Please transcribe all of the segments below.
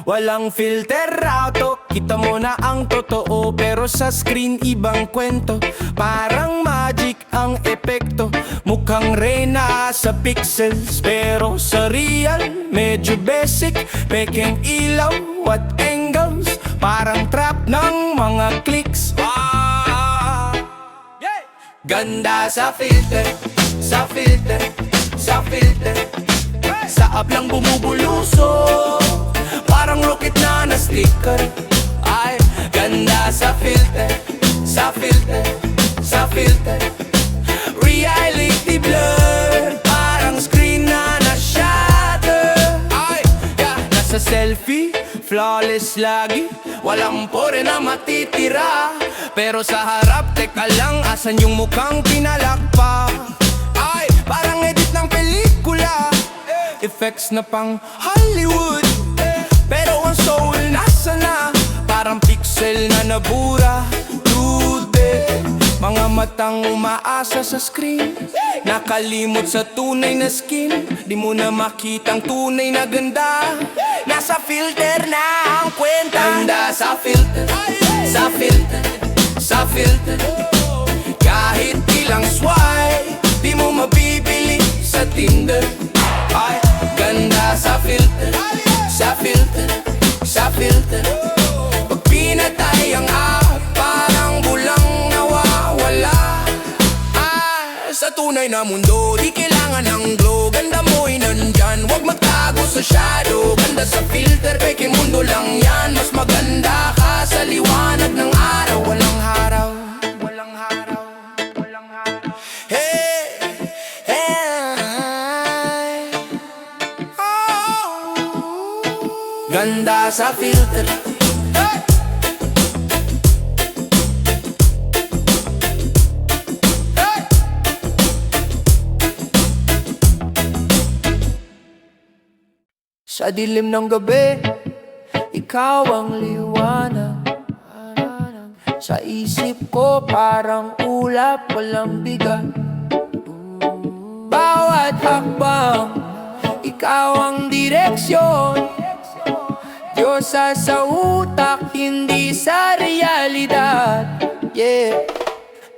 Walang filter auto. Kita mo na ang totoo, pero sa screen ibang kwento. Parang magic ang epekto. Mukhang reyna sa pixels, pero sa real medyo basic. Pekeng ilaw at angles, parang trap ng mga clicks. Ganda sa filter, sa filter, sa filter. Sa app lang bumubulusok, parang rocket na sticker. Ay, ganda sa filter, sa filter, sa filter. Reality blur, parang screen na na-shatter. Ay, yeah, nasa selfie, flawless lagi. Walang pore na matitira. Pero sa harap, teka lang, asan yung mukhang pinalakpa? Ay, parang edit ng pelikula. Effects na pang Hollywood, pero ang soul nasa na. Parang pixel na nabura. Dude, mga matang umaasa sa screen, nakalimot sa tunay na skin. Di mo na makitang tunay na ganda. Nasa filter na ang kwenta. Ganda sa filter, sa filter, sa filter. Kahit ilang swipe, di mo mabibili sa Tinder. Ay, ganda sa filter, sa filter, sa filter. Pag pinatay ang app, parang bulang nawawala. Ay, sa tunay na mundo, di kailangan ng glow. Ganda mo'y nandyan, huwag magtago sa shadow. Ganda sa filter, peke mundo lang yan. Mas maganda ka sa liwanag ng araw. Walang haraw, walang haraw, walang haraw. Hey, hey, oh. Ganda sa filter. Hey! Hey! Sa dilim ng gabi, ikaw ang liwanag. Sa isip ko parang ulap, walang bigat. Bawat hakbang, ikaw ang direksyon. Diyos sa utak, hindi sa realidad. Yeah,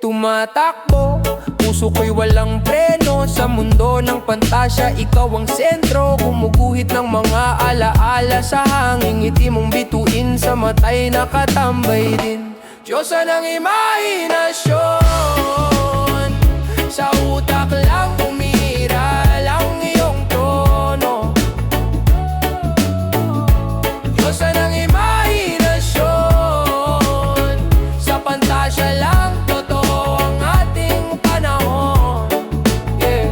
tumatakbo, puso ko'y walang preno. Sa mundo ng pantasya, ikaw ang sentro. Gumuguhit ng mga alaala sa hangin. Ngiti mong bituin sa matay, nakatambay din. Diyosa ng imahinasyon, sa utak lang umiral ang iyong tono. Diyosa ng imahinasyon, sa pantasya lang totoo ang ating panahon. Yeah.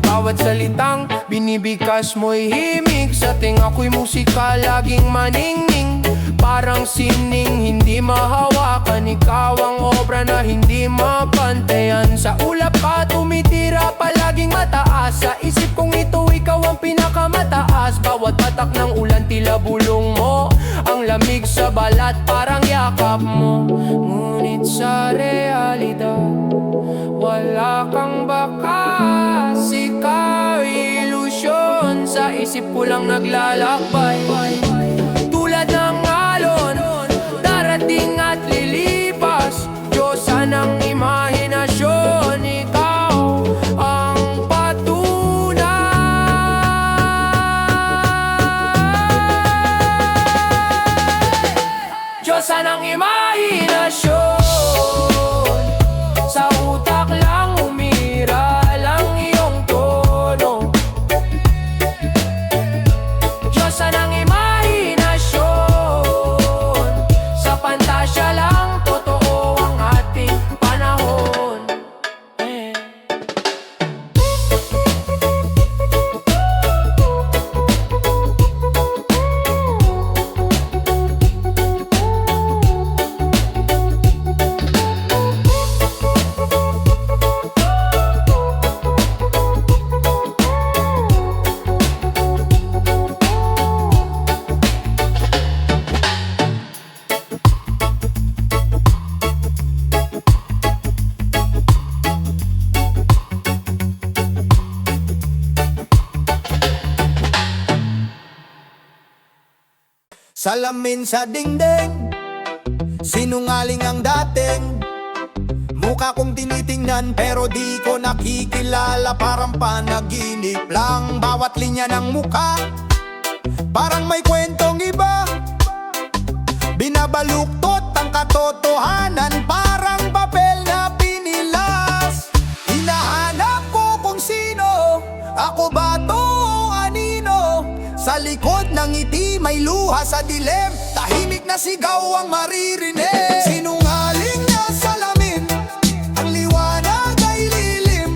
Bawat salitang binibigkas mo'y himig. Sa tinga ko'y musika laging maningning. Parang sining hindi mahawakan. Ikaw ang obra na hindi mapantayan. Sa ulap ka tumitira palaging mataas. Sa isip kong ito ikaw ang pinakamataas. Bawat patak ng ulan tila bulong mo. Ang lamig sa balat parang yakap mo. Ngunit sa realidad wala kang bakas. Ikaw ilusyon, sa isip ko lang naglalakbay. Tulad ng alon, darating at lilipas. Diyosa ng imahinasyon, ikaw ang patunay. Diyosa ng imahinasyon, sa utak lang umiral ang iyong tono. Diyosa ng imahinasyon, sa pantasya lang totoo ang ating panahon. Salamin sa dingding, sinungaling ang dating. Mukha kong tinitingnan pero di ko nakikilala. Parang panaginip lang bawat linya ng mukha. Parang may kwentong iba, binabaluktot ang katotohanan. Parang papel na pinilas. Hinahanap ko kung sino, ako ba to o anino? Sa likod ng ngiti may luha sa dilim. Tahimik na sigaw ang maririnig. Sinungaling na salamin, ang liwanag ay lilim.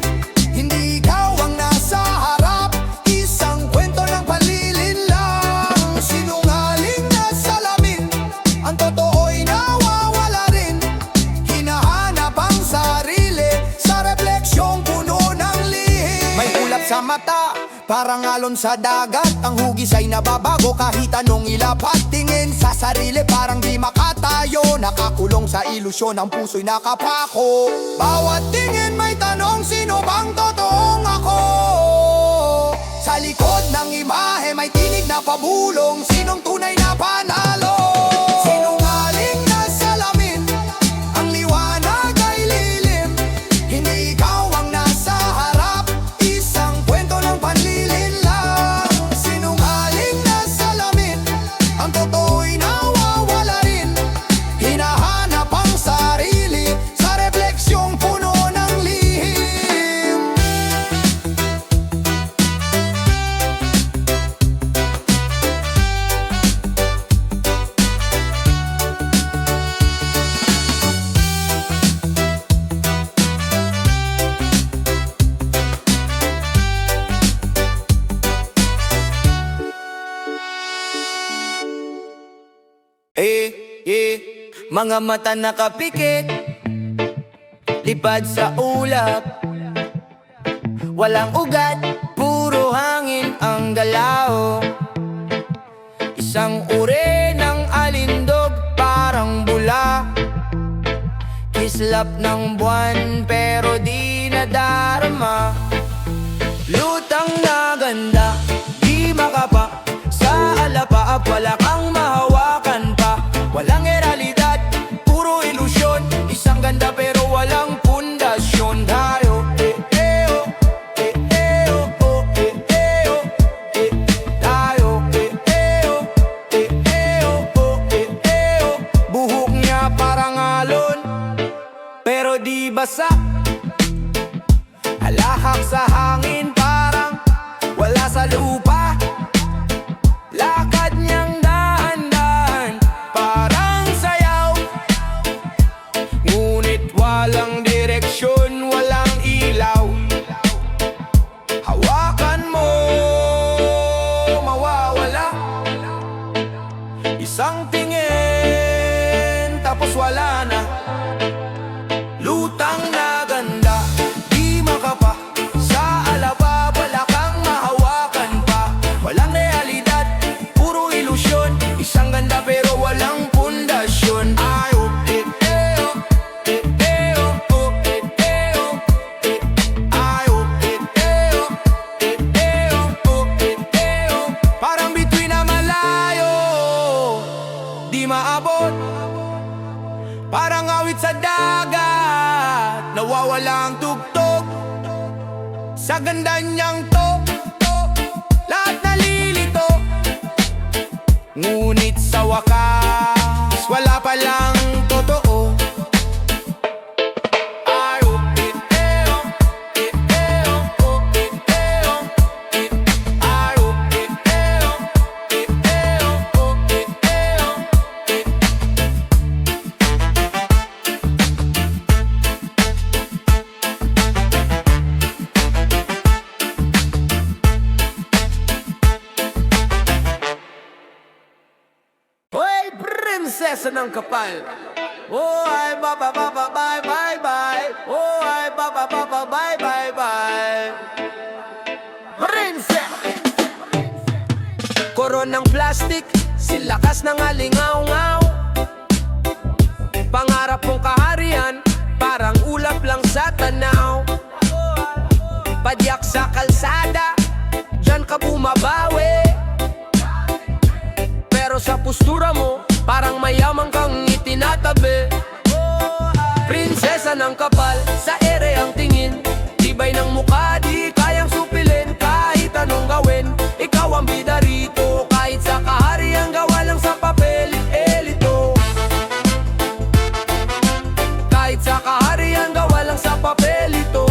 Hindi ikaw ang nasa harap, isang kwento ng palilin lang. Sinungaling na salamin, ang totoo'y nawawala rin. Hinahanap ang sarili sa refleksyong puno ng lihim. May ulap sa mata, parang alon sa dagat. Ang hugis ay nababago kahit anong ilapat. Tingin sa sarili parang di makatayo. Nakakulong sa ilusyon, ang puso'y nakapako. Bawat tingin may tanong, sino bang totoong ako? Sa likod ng imahe may tinig na pabulong, sinong tunay na panalo? Sinungaling na salamin, ang liwanag ay lilim. Hindi ikaw ang nasa harap, isang kwento ng panlilin lang. Sinungaling na salamin, ang totoo'y nawawala rin. Hinahanap ang sarili sa refleksyong puno ng lihim. Mga mata nakapikit, lipad sa ulap. Walang ugat, puro hangin ang galaw. Isang uri ng alindog parang bula. Kislap ng buwan pero di nadarama. Lutang na ganda, di makapa. Sa alapaap wala kang mahawakan pa. Walang realidad, puro ilusyon. Isang ganda pero walang pundasyon. Tayo, oh, oh, tayo, oh, buhok niya parang alon, pero di basa. Halahak sa hangin parang wala sa lupa. Lakad niyang dahan-dahan, parang sayaw. Ngunit walang direksyon, walang ilaw. Hawakan mo, mawawala. Isang tingin, tapos wala na. Lutang na ganda, di makapa. Sa alaba, wala kang mahawakan pa. Walang realidad, puro ilusyon. Isang ganda pero walang pundasyon. Ay, oh, ay, oh, parang bituin na malayo, di maabot. Parang awit sa dagat, nawawala ang tugtog. Sa ganda niyang to, lahat nalilito. Ngunit sa wakas, wala palang totoo. Ay, oh, ay, oh, prinsesa ng kapal. Oh, ay baba baba bye bye bye. Oh, ay baba baba bye bye bye. Prinsesa. Koronang plastic, silakas ng alingaw-ngaw. Pangarap mong kaharian, parang ulap lang sa tanaw. Padyak sa kalsada, dyan ka bumabawi. Pero sa postura mo parang mayaman kang itinatabi. Prinsesa ng kapal, sa ere ang tingin. Tibay ng mukha, di kayang supilin. Kahit anong gawin, ikaw ang bida rito. Kahit sa kaharian, gawa lang sa papel, elito. Kahit sa kaharian, gawa lang sa papel ito.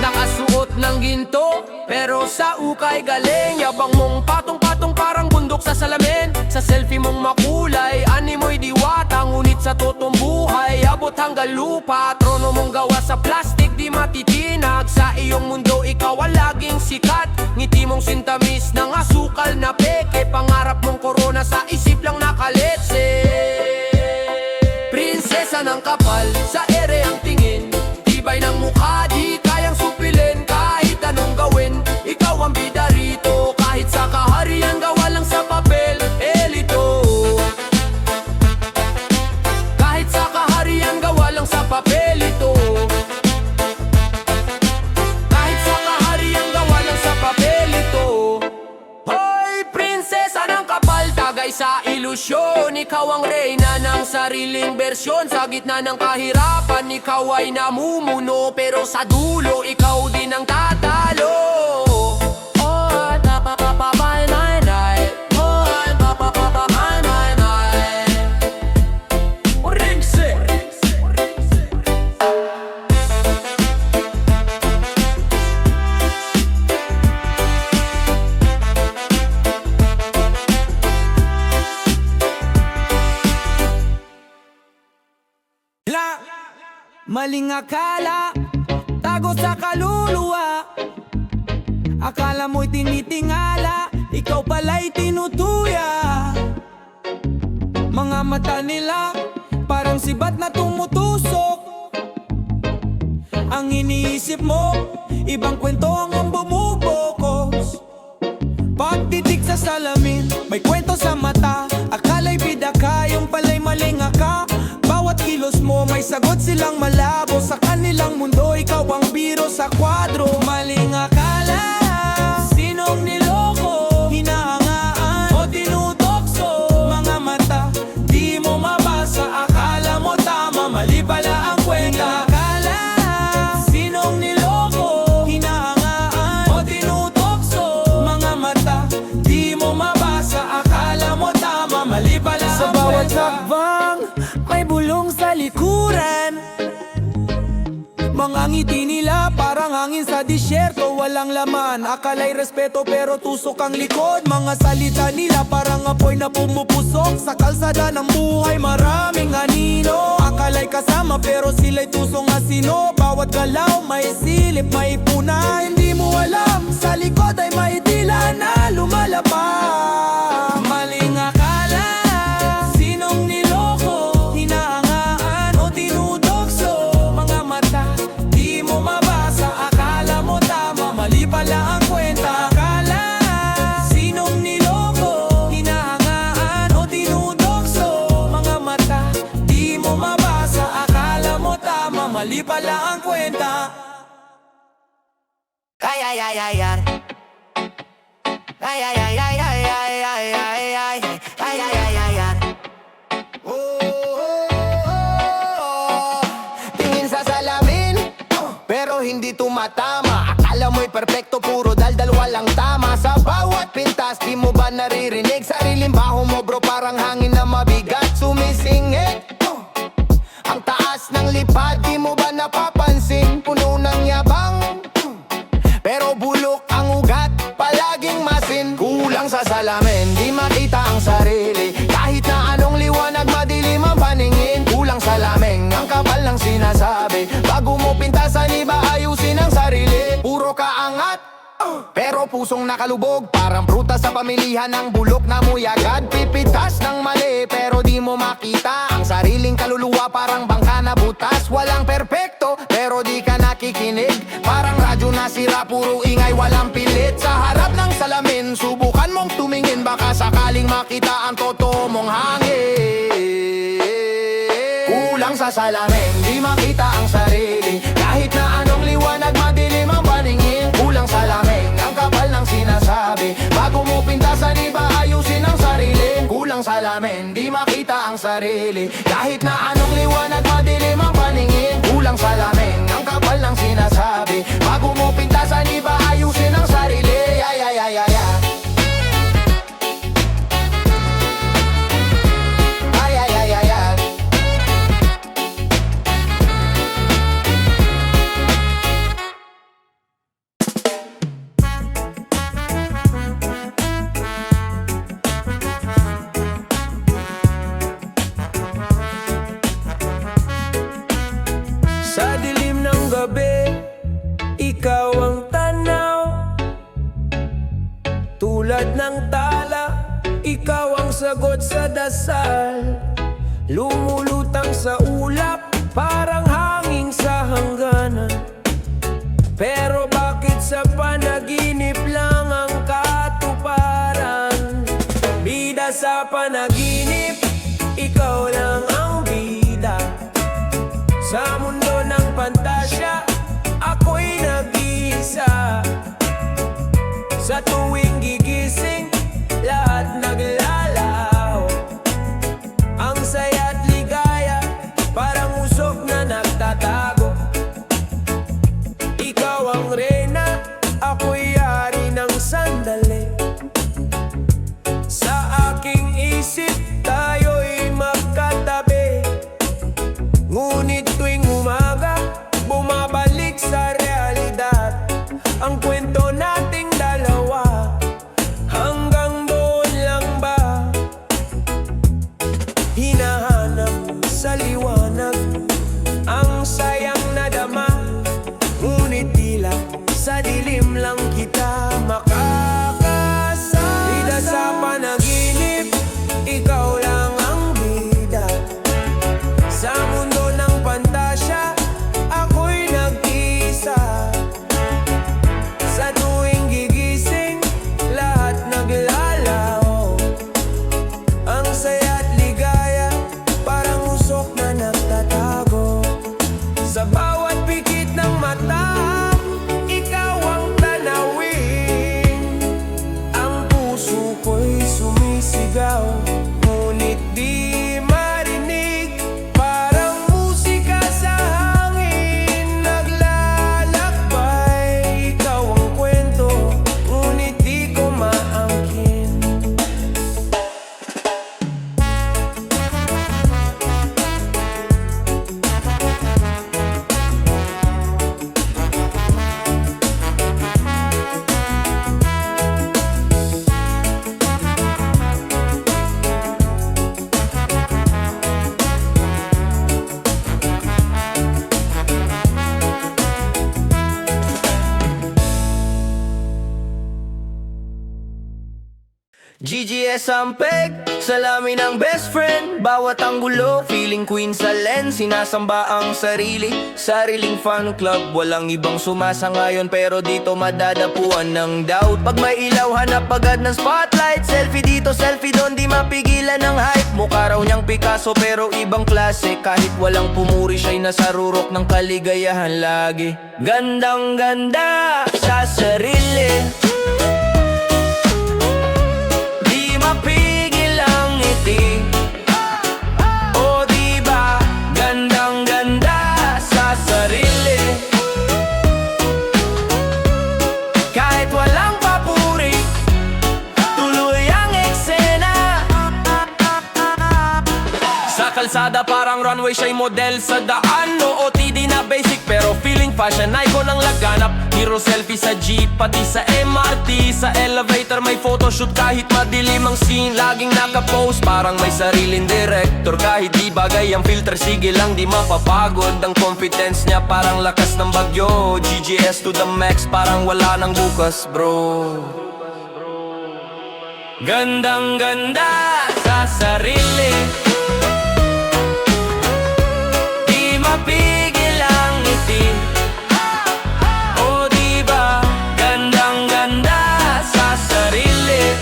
Nakasuot ng ginto, pero sa ukay galing. Yabang mong patong-patong parang bundok sa salamin. Sa selfie mong makulay, animoy diwata. Ngunit sa totoong buhay, abot hanggang lupa. Trono mong gawa sa plastic, di matitinag. Sa iyong mundo, ikaw ang laging sikat. Ngiti mong sintamis ng asukal na peke. Pangarap mong korona, sa isip lang nakaletse. Prinsesa ng kapal, sa ere ang tingin. Tibay ng mukha, di kayang supilin. Kahit anong gawin, ikaw ang bida rito. Kahit sa kaharian, gawa lang sa papel, elito. Kahit sa kaharian, gawa lang sa papel ito. Kahit sa kaharian, gawa lang sa papel ito. Hoy, prinsesa ng kapal, tagay sa ilusyon. Ikaw ang reyna ng sariling bersyon. Sa gitna ng kahirapan, ikaw ay namumuno. Pero sa dulo, ikaw din ang tatalo. Oh, napapapapay-nay-nay. Oh, napapapapay-nay-nay. Ringse. Maling akala, tago sa kaluluwa. Akala mo'y tinitingala, ikaw pala'y tinutuya. Mga mata nila, parang sibat na tumutusok. Ang iniisip mo, ibang kwento ang bumubukos. Pagtitig sa salamin, may kwento sa mata. Akala'y bida ka, yung pala'y malinga ka. Bawat kilos mo, may sagot silang malabo. Sa kanilang mundo, ikaw ang biro sa kwadro. Maling akala, sinong niloko, hinahangaan o tinutokso. Mga mata, di mo mabasa. Akala mo tama, mali pala ang kwenta. Akala, sinong niloko, hinahangaan o tinutokso. Mga mata, di mo mabasa. Akala mo tama, mali pala ang kwenta. Sa bawat hakbang, may bulong sa likuran. Mga ngiti nila parang hangin sa disyerto, walang laman. Akala'y respeto pero tusok ang likod. Mga salita nila parang apoy na pumupusok. Sa kalsada ng buhay maraming anino. Akala'y kasama pero sila'y tusong asino. Bawat galaw may silip, may puna. Hindi mo alam, sa likod ay may tila na lumalapag. Maling akala, sinong niloko, hinahangaan o tinutokso. Mga mata, di mo mabasa. Akala mo tama, mali pala ang kwenta. Akala, sinong niloko, hinahangaan o tinutokso. Mga mata, di mo mabasa. Akala mo tama, mali pala ang kwenta. Ay ay ay ay ay. Ay ay ay ay ay ay ay ay ay. Ay ay ay ay ay. Tingin sa salamin, pero hindi tumatama. Akala mo'y perfecto, puro daldal, walang tama. Sa bawat pintas, di mo ba naririnig? Sariling baho mo bro, parang hangin na mabigat sumisingit. Ang taas ng lipad, di mo ba napapansin? Puno ng yabang, pero bulok ang ugat, palaging masin. Kulang sa salamin, di makita ang sarili. Kahit na anong liwanag, madilim ang paningin. Kulang sa lameng, ang kapal ng sinasabi. Bago mo pintasan, iba ayusin ang sarili. Puro kaangat, pero pusong nakalubog. Parang prutas sa pamilihan ng bulok na muy agad. Pipitas ng mali, pero di mo makita ang sariling kaluluwa. Parang bangka na butas, walang perpekto, pero di ka nakikinig. Parang radyo na sira, puro ingay, walang pilit. Sa harap ng salamin, subukan mong tumingin. Baka sakaling makita ang totoo mong hangin. Kulang sa salamin, di makita ang sarili. Kahit na anong liwanag, madilim ang paningin. Kulang sa lamig, ang kapal ng sinasabi. salamin, di makita ang sarili. Kahit na anong liwanag, madilim ang paningin. Kulang salamin, ang kapal ng sinasabi. Bago mo pintasan, iba ayusin ang sarili. Ay, ay, ay, ay, ay. Ay, ay, ay, ay, ay. Sa dilim ng gabi, ikaw ang tanaw. Tulad ng tala, ikaw ang sagot sa dasal. Lumulutang sa ulap, parang hangin sa hangganan. Pero bakit sa panaginip lang ang katuparan? Bida sa panaginip, ikaw lang ang bida. Sa mundo ng pantasya, ako'y nag-iisa. Sa tuwing gigising, lahat naglalaho. Ang saya't ligaya, parang usok na nagtatago. Ikaw ang reyna, ako'y hari ng sandali. Sa aking isip, tayo'y magkatabi. Ngunit tuwing umaga, bumabalik sa realidad. Ang kwento nating dalawa, hanggang doon lang ba? Hinahanap sa liwanag ang sayang nadama. Ngunit tila sa dilim lang kita makakasama. Bida sa panaginip, ikaw lang ang bida. Sa mundo ng pantasya, ako'y nag-isa. Sa tuwing gigising, lahat naglalaho. Ang saya't ligaya, parang usok na nagtatago. Sa bawat pikit ng mata, ikaw ang tanawin. Ang puso ko'y sumisigaw, ngunit di marinig. Parang musika sa hangin, naglalakbay. Ikaw ang kwento, ngunit di ko maangkin. GGS ang peg, salamin ang best friend. Bawat anggulo, feeling queen sa lens. Sinasamba ang sarili, sariling fan club. Walang ibang sumasangayon pero dito madadapuan ng doubt. Pag may ilaw, hanap agad ng spotlight. Selfie dito, selfie doon, di mapigilan ng hype. Mukha raw niyang Picasso pero ibang klase. Kahit walang pumuri, siya'y nasarurok ng kaligayahan lagi. Gandang ganda sa sarili, mapigil ang ngiti. O diba, gandang-ganda sa sarili. Kahit walang papuri, tuloy ang eksena. Sa kalsada parang runway, siya'y model sa daan. OOTD na basic pero feeling fashion icon ang laganap. Hero selfie sa jeep, pati sa MRT. Sa elevator may photoshoot kahit madilim ang scene. Laging nakapost, parang may sariling director. Kahit di bagay ang filter, sige lang di mapapagod. Ang confidence niya parang lakas ng bagyo. GGS to the max, parang wala nang bukas bro. Gandang ganda sa sarili, di mapigil ang ngiti. O diba, gandang ganda sa sarili.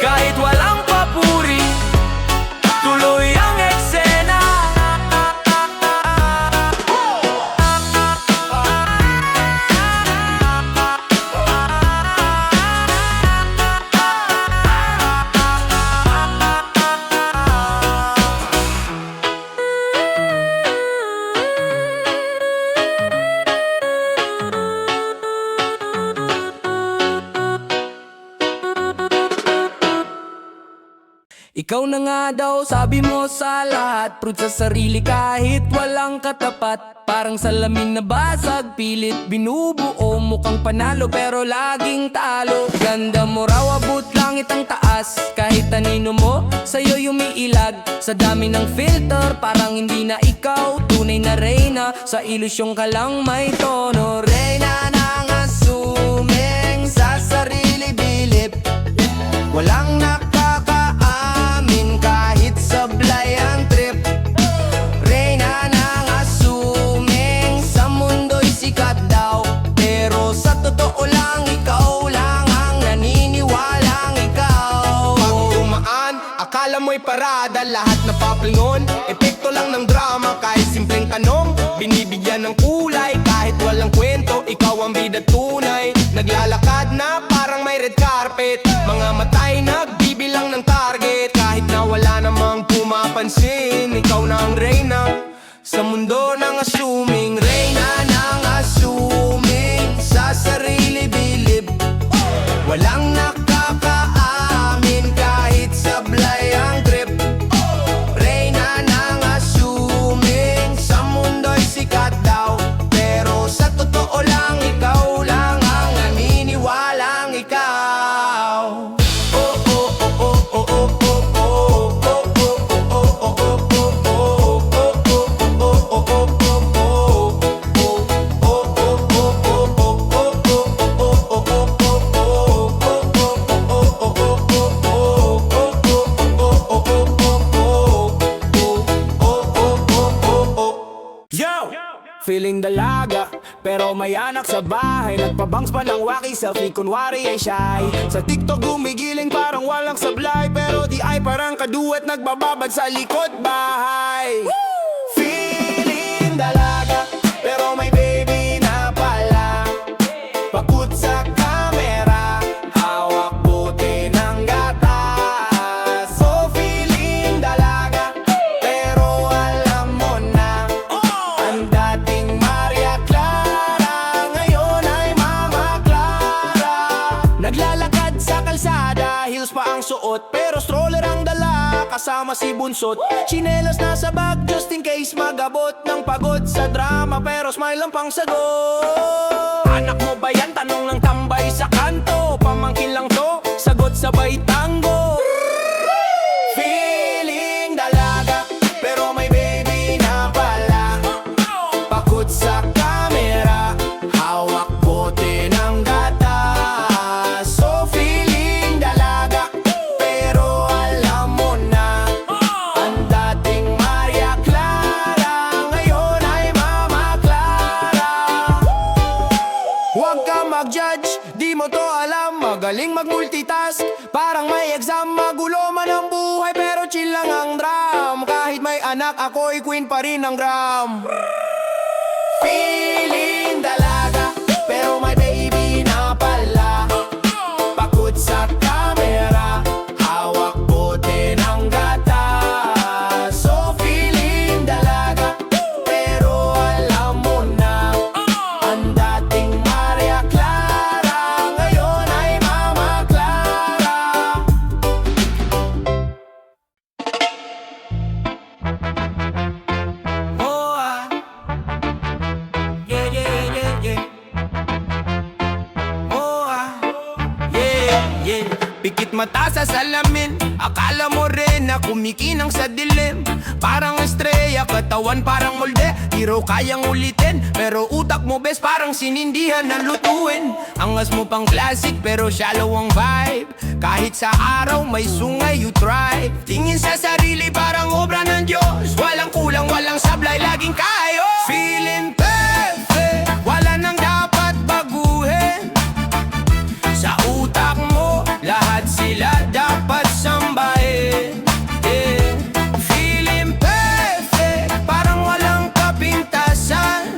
Kahit walang papuri, tuloy ang eksena. Ikaw na nga daw sabi mo sa lahat, proud sa sarili kahit walang katapat. Parang salamin na basag, pilit binubuo, mukhang panalo pero laging talo. Ganda mo raw abot langit ang taas, kahit anino mo sa'yo umiilag. Sa dami ng filter parang hindi na ikaw tunay na reyna, sa ilusyong ka lang may tono. Reyna ng assuming sa sarili bilib, walang nakakaamin kahit sablay ang trip. Reyna ng assuming sa mundo'y sikat daw, pero sa totoo lang ikaw lang ang naniniwalang ikaw. Pag dumaan, akala mo'y parada, lahat na paplingon, epekto lang ng drama. Kahit simpleng tanong, binibigyan ng kulay. Kahit walang kwento, ikaw ang bida tunay. Naglalakad na parang may red carpet, mga matay nagbibilang ng target. Kahit na wala namang pumapansin, ikaw na ang reyna sa mundo ng assuming. Reyna ng assuming sa sarili bilib, walang nakakaamin kahit sablay ang trip. Reyna ng assuming sa mundo'y sikat daw, pero sa totoo lang ikaw lang ang naniniwalang ikaw. Oh oh oh oh oh oh Feeling dalaga, pero may anak sa bahay. Nagpabangs pa ng waki, selfie kunwari ay shy. Sa TikTok gumigiling parang walang sablay, pero di ay parang kaduwat nagbababad sa likod bahay. Feeling dalaga, pero may baby na pala. Pakut sa camera, hawak bote ng gatas. So feeling dalaga, pero alam mo na, ang dating Maria Clara ngayon ay Mama Clara. Naglalakad sa kalsada, heels pa ang suot, pero stroller ang dala, kasama si Bunsot. Chinelas na sa bag just in case magabot ng pagod sa drama, pero smile lang pang sagot. Anak mo ba yan? Tanong ng tambay sa kanto. Pamangkin lang to, sagot sabay tango. Feeling dalaga, pero may baby na pala. Pakut sa camera, hawak bote ng gatas. So feeling dalaga, pero alam mo na, ang dating Maria Clara ngayon ay Mama Clara. Huwag ka mag-judge, di mo to alam. Magaling mag-multitask, parang may exam. Magulo man ang buhay, pero chill lang ang drum. Kahit may anak, ako'y queen pa rin ng gram. Feeling dalaga, pero may baby na pala. Pakut sa camera, hawak bote ng gatas. So feeling dalaga, pero alam mo na, ang dating Maria Clara ngayon ay Mama Clara. Oh ah, yeah yeah yeah yeah. Oh ah, yeah yeah. Pikit mata sa salamin, akala mo rin na kumikinang sa dilim. Parang estrella, katawan parang molde, di raw kayang ulitin, pero utak mo bes parang sinindihan na lutuin. Angas mo pang classic pero shallow ang vibe, kahit sa araw may sungay you thrive. Tingin sa sarili parang obra ng Diyos, walang kulang, walang sablay, laging kayo. Feeling perfect, wala nang dapat baguhin. Sa utak mo, lahat sila dapat sambahin. Yeah. Feeling perfect, parang walang kapintasan.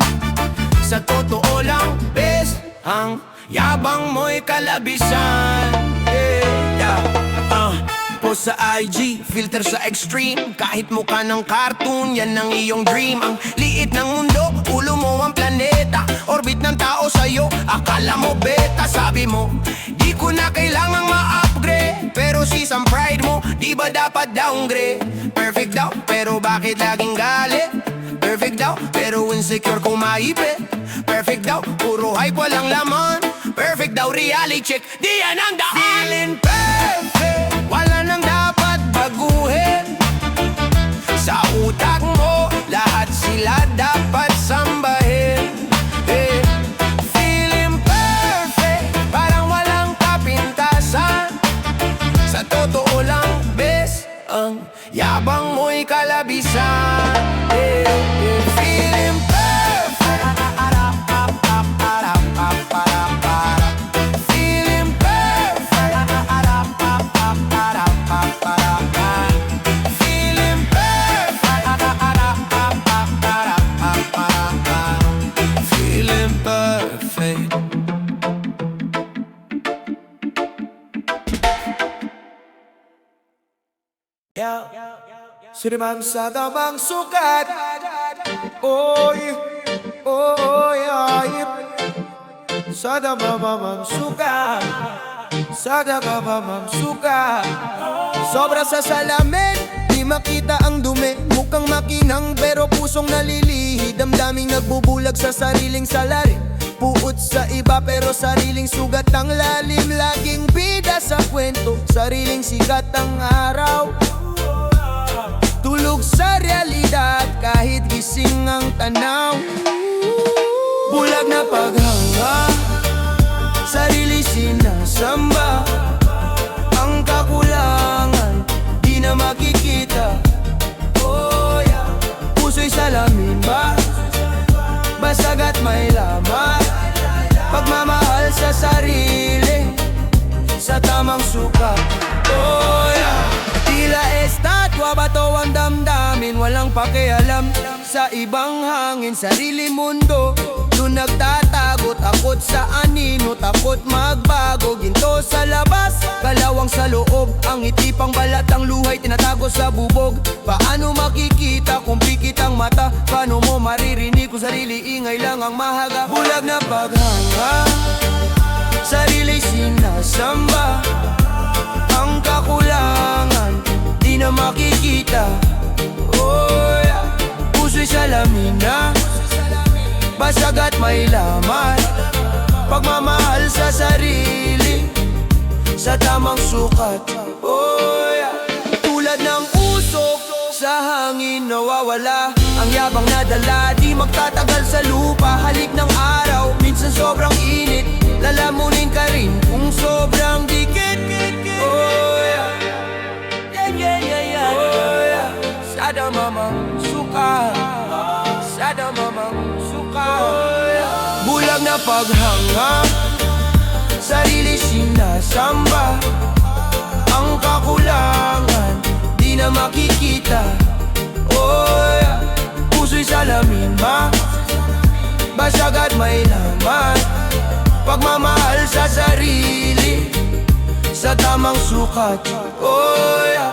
Sa totoo lang, best, ang yabang mo'y kalabisan. Yeah. Post sa IG, filter sa extreme. Kahit mukha ng cartoon, yan ang iyong dream. Ang liit ng mundo, ulo mo ang planeta. Orbit ng tao sa'yo, akala mo beta. Sabi mo, di ko na kailangang ma-upgrade, pero sis ang pride mo, di Di ba dapat downgrade? Perfect daw, pero bakit laging galit? Perfect daw, pero insecure kung maipit. Perfect daw, puro hype walang laman. Perfect daw, reality check, di yan ang daan. Feeling perfect, wala nang dapat baguhin. Sa utak mo, lahat sila dapat sambahin. Feeling perfect, parang walang kapintasan. Sa totoo lang, bes, ang yabang mo'y kalabisan. Feeling perfect, feeling perfect, feeling perfect, feeling perfect. Siniman sa damang sukat. Oy, oy, ay. Sa damang sukat. Sa damang sukat. Sobra sa salamin, di makita ang dumi. Mukhang makinang pero pusong nalilihid. Damdaming nagbubulag sa sariling salari. Puot sa iba pero sariling sugat ang lalim. Laging bida sa kwento, sariling sikat ang araw. Tulog sa realidad kahit gising ang tanaw. Bulag na paghanga, sarili sinasamba. Ang kakulangan, di na makikita. Oh yeah. Puso'y salamin ba? Basag at may laman. Pagmamahal sa sarili, sa tamang sukat. Oh yeah. Tila estatwa, bato ang damdamin. Walang pakialam sa ibang hangin. Sarili mundo, doon nagtatago. Takot sa anino, takot magbago. Ginto sa labas, kalawang sa loob. Ang itipang balat, ang luhay tinatago sa bubog. Paano makikita kung pikit ang mata? Paano mo maririnig kung sarili ingay lang ang mahaga? Bulag na paghanga, sarili sinasamba. Ang kakulangan, di na makikita. Oh yeah. Puso'y salamin na, basag at may laman. Pagmamahal sa sarili, sa tamang sukat. Oh yeah. Tulad ng usok sa hangin nawawala. Ang yabang nadala, di magtatagal sa lupa. Halik ng araw, minsan sobrang init. Lalamunin ka rin kung sobrang dikit. Oh yeah. Yeah, yeah, yeah, yeah. Oh yeah. Sada mamang suka, sada mamang suka. Oh yeah. Bulag na paghanga, sarili sinasamba. Ang kakulangan, di na makikita. Oh yeah. Puso'y salamin ba? Basag at may laman. Pagmamahal sa sarili, sa tamang sukat. Oh yeah.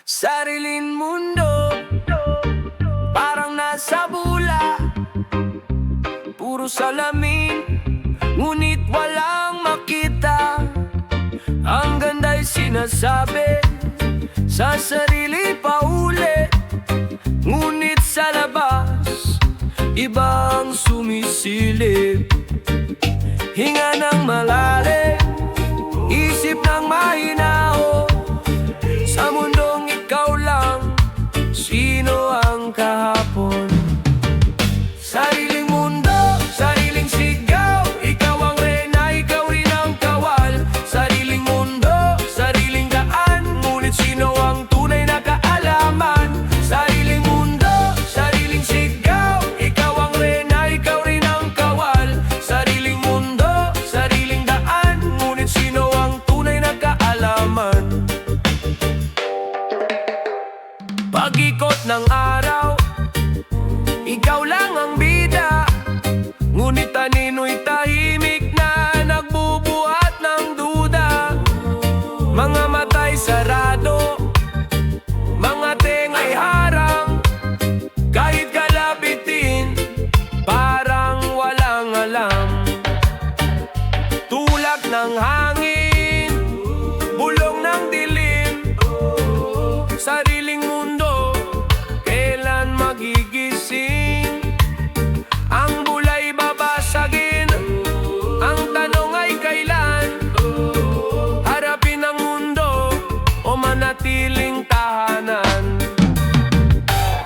Sariling mundo, parang nasa bula. Puro salamin, ngunit walang makita. Ang ganda'y sinasabi sa sarili paulit. Ngunit sa labas, ibang sumisilip. Hinga ng malalim, isip ng mahinao. Sa mundong ikaw lang, sino ang kahapon? Sariling mundo, sariling sigaw. Ikaw ang reyna, ikaw rin ang kawal. Sariling mundo, sariling daan. Ngunit sino ang tunay na kaalaman? Sariling mundo, sariling sigaw. Ikaw ang reyna, ikaw rin ang kawal. Sariling mundo, sariling daan. Ngunit sino ang tunay na kaalaman? Pag-ikot ng araw, ikaw lang ang sariling mundo, kailan magigising? Ang bulay babasagin, ang tanong ay kailan? Harapin ang mundo o manatiling tahanan?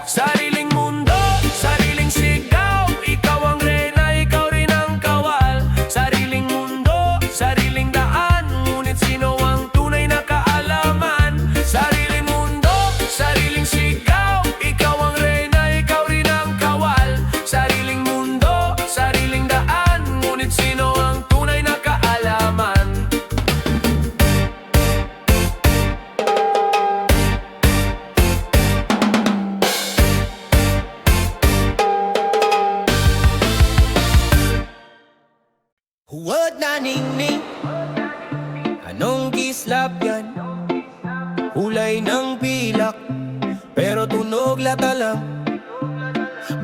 Sariling mundo, sariling sigaw, ikaw ang reyna, ikaw rin ang kawal. Sariling mundo, sariling daan, ngunit sino ang tunay na kaalaman? Sariling mundo, sariling sigaw, ikaw ang reyna, ikaw rin ang kawal. Sariling mundo, sariling daan, ngunit sino ang tunay na kaalaman? Huwag na ningning, anong kislap yan? Kulay ng pilak, pero tunog lata lang.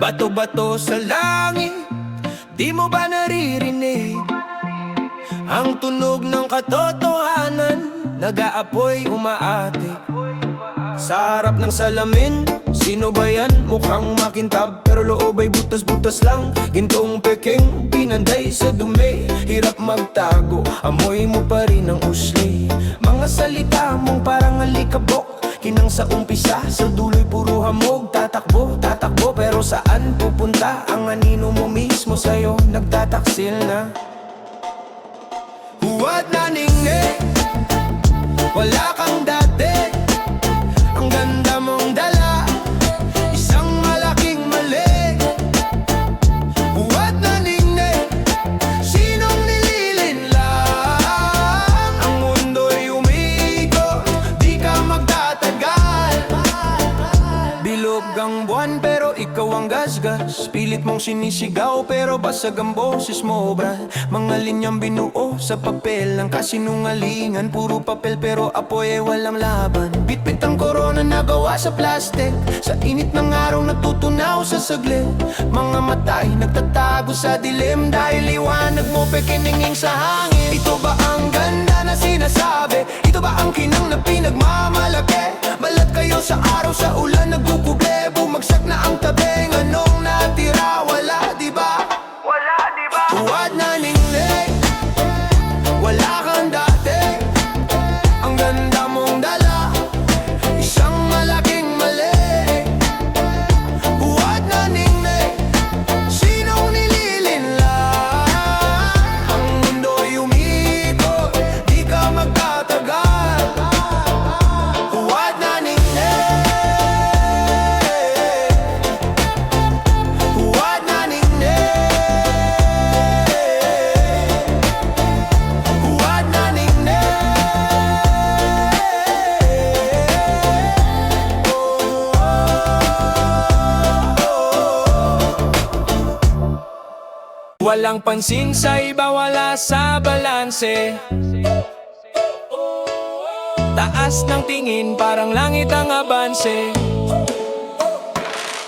Bato-bato sa langit, di mo ba naririnig? Ang tunog ng katotohanan, nag-aapoy umaatik. Sa harap ng salamin, sino ba yan? Mukhang makintab, pero loob ay butas-butas lang. Gintong peking, pinanday sa dumi. Hirap magtago, amoy mo pa rin ang usli. Mga salita mong parang alikabok, kinang sa umpisa, sa dulo'y puro hamog. Tatakbo, tatakbo, pero saan pupunta? Ang anino mo mismo sa'yo, nagtataksil na. Huwag na ningning, wala kang dati. Ang ganda mong dala, isang malaking mali. Huwag na ningning, sinong nililinlang? Ang mundo'y umiikot, di ka magtatagal. Bilog ang buwan pero ikaw ang gasgas. Pilit mong sinisigaw pero basag ang boses mo, brad. Mga linyang binuo sa papel, ang kasinungalingan. Puro papel pero apoy ay walang laban. Bitbit ang korona na gawa sa plastic, sa init ng araw natutunaw sa saglit. Mga mata ay nagtatago sa dilim, dahil liwanag mo pekininging sa hangin. Ito ba ang ganda na sinasabi? Ito ba ang kinang na pinagmamalaki? Balat kayo sa araw, sa ulan nagkukuble. Bumagsak na ang tabing, anong natira? Wala, diba? Wala, di ba? Huwag na ningning, wala kang dati. Ang ganda mong dala, isang malaking mali. Huwag na ningning, sinong nililinlang? Ang mundo'y umiikot, di ka magtatagal. Huwag na ningning, huwag na ningning, huwag na ningning. Walang pansin sa iba, wala sa balanse. Taas ng tingin, parang langit ang abanse.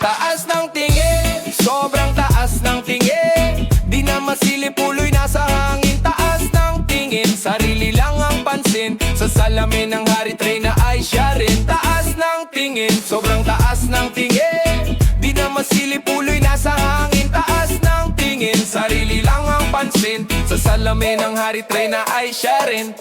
Taas ng tingin, sobrang taas ng tingin. Di na masilip, uloy nasa hangin. Taas ng tingin, sarili lang ang pansin. Sa salamin ng Harit Reyna ay siya rin. Taas ng tingin, sobrang taas ng tingin. Di na masilip, uloy nasa hangin. Taas ng tingin, sarili lang ang pansin. Sa salamin ng Harit Reyna ay siya rin.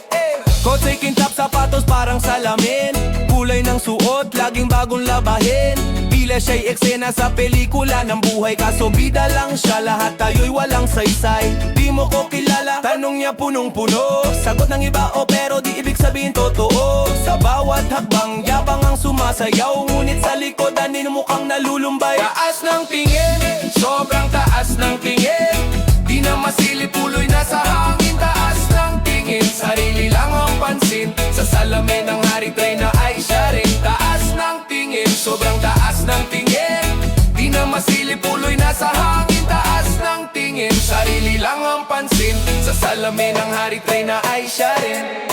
Kotsa'y kintap, sapatos parang salamin. Kulay ng suot, laging bagong labahin. Pila siya'y eksena sa pelikula ng buhay, kaso bida lang siya, lahat tayo'y walang saysay. Di mo ko kilala, tanong niya punong-puno. Sagot ng iba o pero di ibig sabihin totoo. Sa bawat hakbang, yabang ang sumasayaw, ngunit sa likod anin mukhang nalulumbay. Taas ng tingin, sobrang taas ng tingin. Di na masilip, uloy na sa hangin. Taas ng tingin, sarili lang ang pansin. Sa salamin ng Harit Reyna ay siya rin. Taas ng tingin, sobrang taas ng tingin. Di na masilip, uloy na sa hangin. Taas ng tingin, sarili lang ang pansin. Sa salamin ng Harit Reyna ay siya rin.